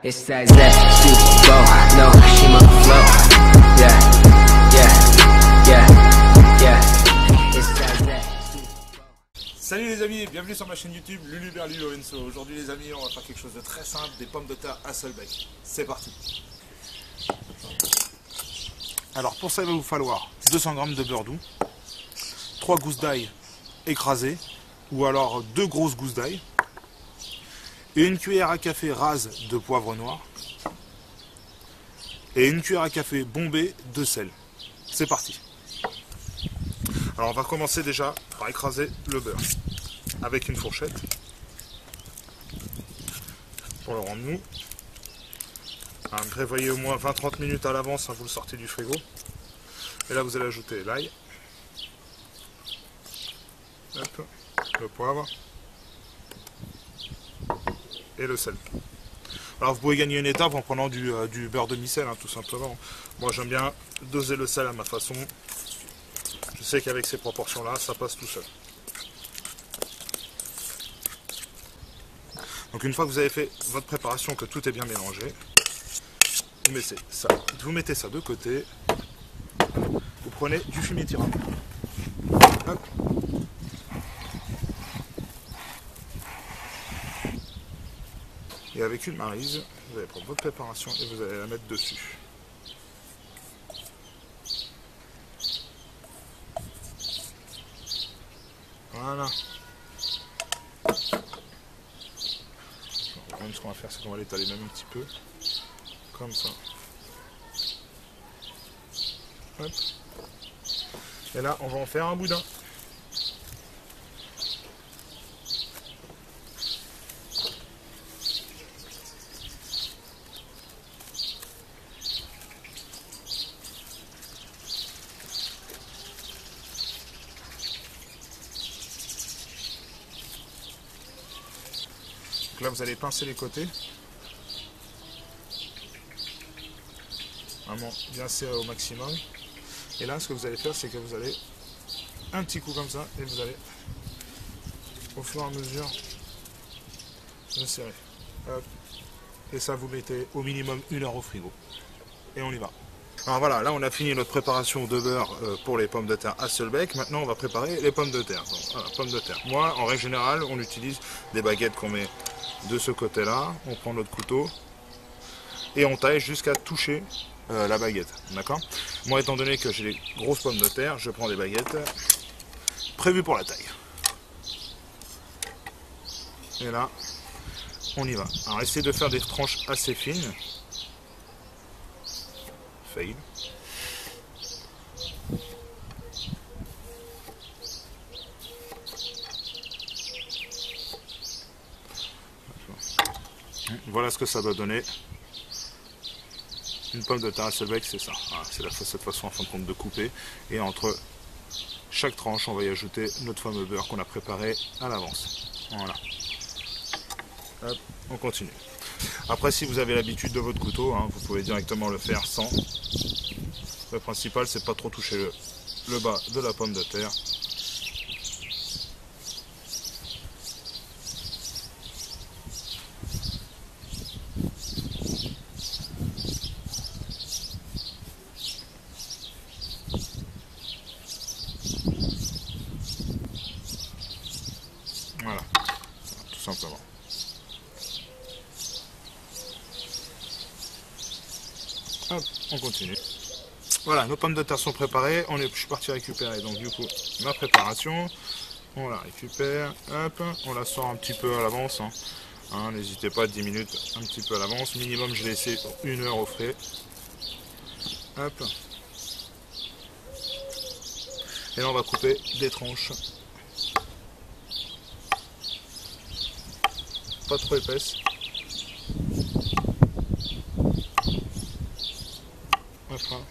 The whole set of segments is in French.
It's that zesty flow, no, she must flow. Yeah, yeah, yeah, yeah. It's that zesty flow. Salut les amis et bienvenue sur ma chaîne YouTube Lulu Berlu Lorenzo. Aujourd'hui les amis, on va faire quelque chose de très simple, des pommes de terre Hasselbeck. C'est parti. Alors pour ça il va vous falloir 200 g de beurre doux, 3 gousses d'ail écrasées ou alors 2 grosses gousses d'ail, et une cuillère à café rase de poivre noir et une cuillère à café bombée de sel. C'est parti. Alors on va commencer déjà par écraser le beurre avec une fourchette pour le rendre mou. Prévoyez au moins 20-30 minutes à l'avance, vous le sortez du frigo. Et là vous allez ajouter l'ail, le poivre et le sel. Alors vous pouvez gagner une étape en prenant du beurre demi-sel, tout simplement. Moi j'aime bien doser le sel à ma façon. Je sais qu'avec ces proportions là ça passe tout seul. Donc une fois que vous avez fait votre préparation, que tout est bien mélangé, vous mettez ça de côté. Vous prenez du fumier tirant. Hop. Et avec une maryse, vous allez prendre votre préparation et vous allez la mettre dessus. Voilà. Même ce qu'on va faire, c'est qu'on va l'étaler même un petit peu. Comme ça. Hop. Et là, on va en faire un boudin. Donc là, vous allez pincer les côtés. Vraiment bien serré au maximum. Et là, ce que vous allez faire, c'est que vous allez un petit coup comme ça et vous allez au fur et à mesure le serrer. Hop. Et ça, vous mettez au minimum 1 heure au frigo. Et on y va. Alors voilà, là on a fini notre préparation de beurre pour les pommes de terre Hasselbeck. Maintenant on va préparer les pommes de terre. Donc, voilà, pommes de terre. Moi, en règle générale, on utilise des baguettes qu'on met de ce côté-là. On prend notre couteau et on taille jusqu'à toucher la baguette. D'accord? Moi, étant donné que j'ai les grosses pommes de terre, je prends des baguettes prévues pour la taille. Et là, on y va. Alors essayez de faire des tranches assez fines. Fail. Voilà ce que ça doit donner. Une pomme de terre Hasselbeck, c'est ça. Voilà, c'est cette façon en fin de compte de couper. Et entre chaque tranche, on va y ajouter notre fameux beurre qu'on a préparé à l'avance. Voilà. Hop, on continue. Après, si vous avez l'habitude de votre couteau, vous pouvez directement le faire sans. Le principal, c'est pas trop toucher le bas de la pomme de terre. Voilà, tout simplement. Hop, on continue. Voilà, nos pommes de terre sont préparées. Je suis parti récupérer donc du coup ma préparation. On la récupère, hop, on la sort un petit peu à l'avance. N'hésitez pas, 10 minutes un petit peu à l'avance. Minimum, je l'ai laissé 1 heure au frais. Hop. Et là, on va couper des tranches. Pas trop épaisses. Voilà.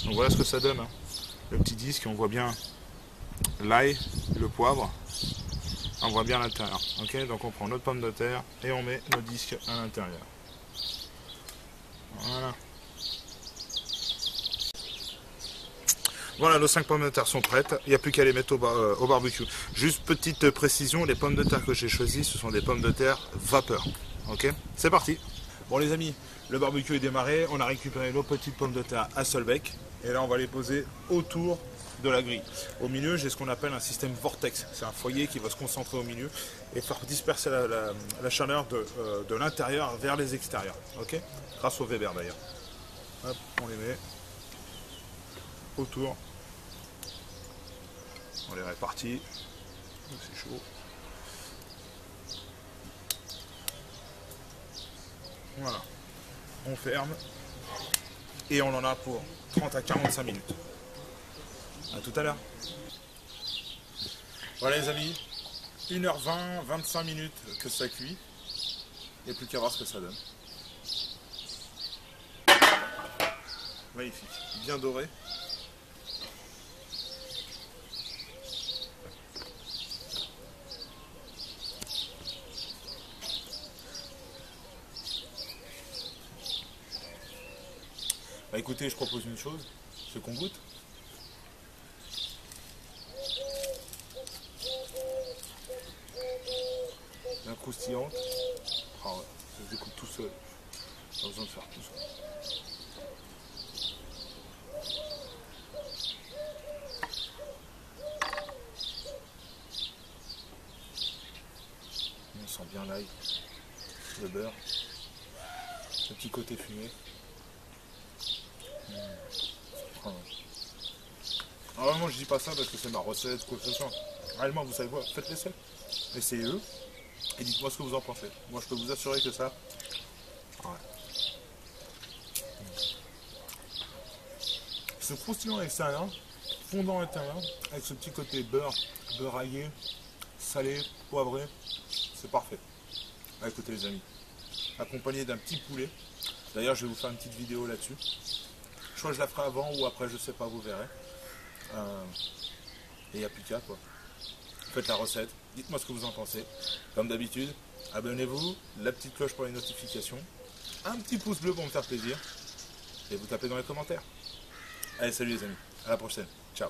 Donc voilà ce que ça donne. Le petit disque, on voit bien l'ail, le poivre. On voit bien l'intérieur. Ok, donc on prend notre pomme de terre et on met nos disques à l'intérieur. Voilà. Voilà, nos 5 pommes de terre sont prêtes. Il n'y a plus qu'à les mettre au barbecue. Juste petite précision, les pommes de terre que j'ai choisies, ce sont des pommes de terre vapeur. Ok, c'est parti. Bon les amis, le barbecue est démarré. On a récupéré nos petites pommes de terre à seul bec. Et là, on va les poser autour de la grille. Au milieu, j'ai ce qu'on appelle un système vortex. C'est un foyer qui va se concentrer au milieu et faire disperser la chaleur de l'intérieur vers les extérieurs. Ok, grâce au Weber d'ailleurs. Hop, on les met autour. On les répartit. C'est chaud. Voilà. On ferme. Et on en a pour 30 à 45 minutes. A tout à l'heure. Voilà les amis. 1h20, 25 minutes que ça cuit. Il n'y a plus qu'à voir ce que ça donne. Magnifique. Bien doré. Bah écoutez, je propose une chose, c'est qu'on goûte. Bien croustillante. Ah ouais, ça se découpe tout seul. Pas besoin de faire tout ça. On sent bien l'ail, le beurre, le petit côté fumé. Alors vraiment je dis pas ça parce que c'est ma recette, quoi que ce soit. Réellement vous savez quoi, faites l'essai. Essayez-le et dites-moi ce que vous en pensez. Moi je peux vous assurer que ça. Ouais. Ce croustillant à l'extérieur, fondant à l'intérieur, avec ce petit côté beurre, beurraillé, salé, poivré, c'est parfait. Ah, écoutez les amis, accompagné d'un petit poulet. D'ailleurs je vais vous faire une petite vidéo là-dessus. Soit je la ferai avant ou après, je sais pas, vous verrez. Et il n'y a plus qu'à quoi. Faites la recette, dites-moi ce que vous en pensez. Comme d'habitude, abonnez-vous, la petite cloche pour les notifications, un petit pouce bleu pour me faire plaisir, et vous tapez dans les commentaires. Allez, salut les amis, à la prochaine, ciao.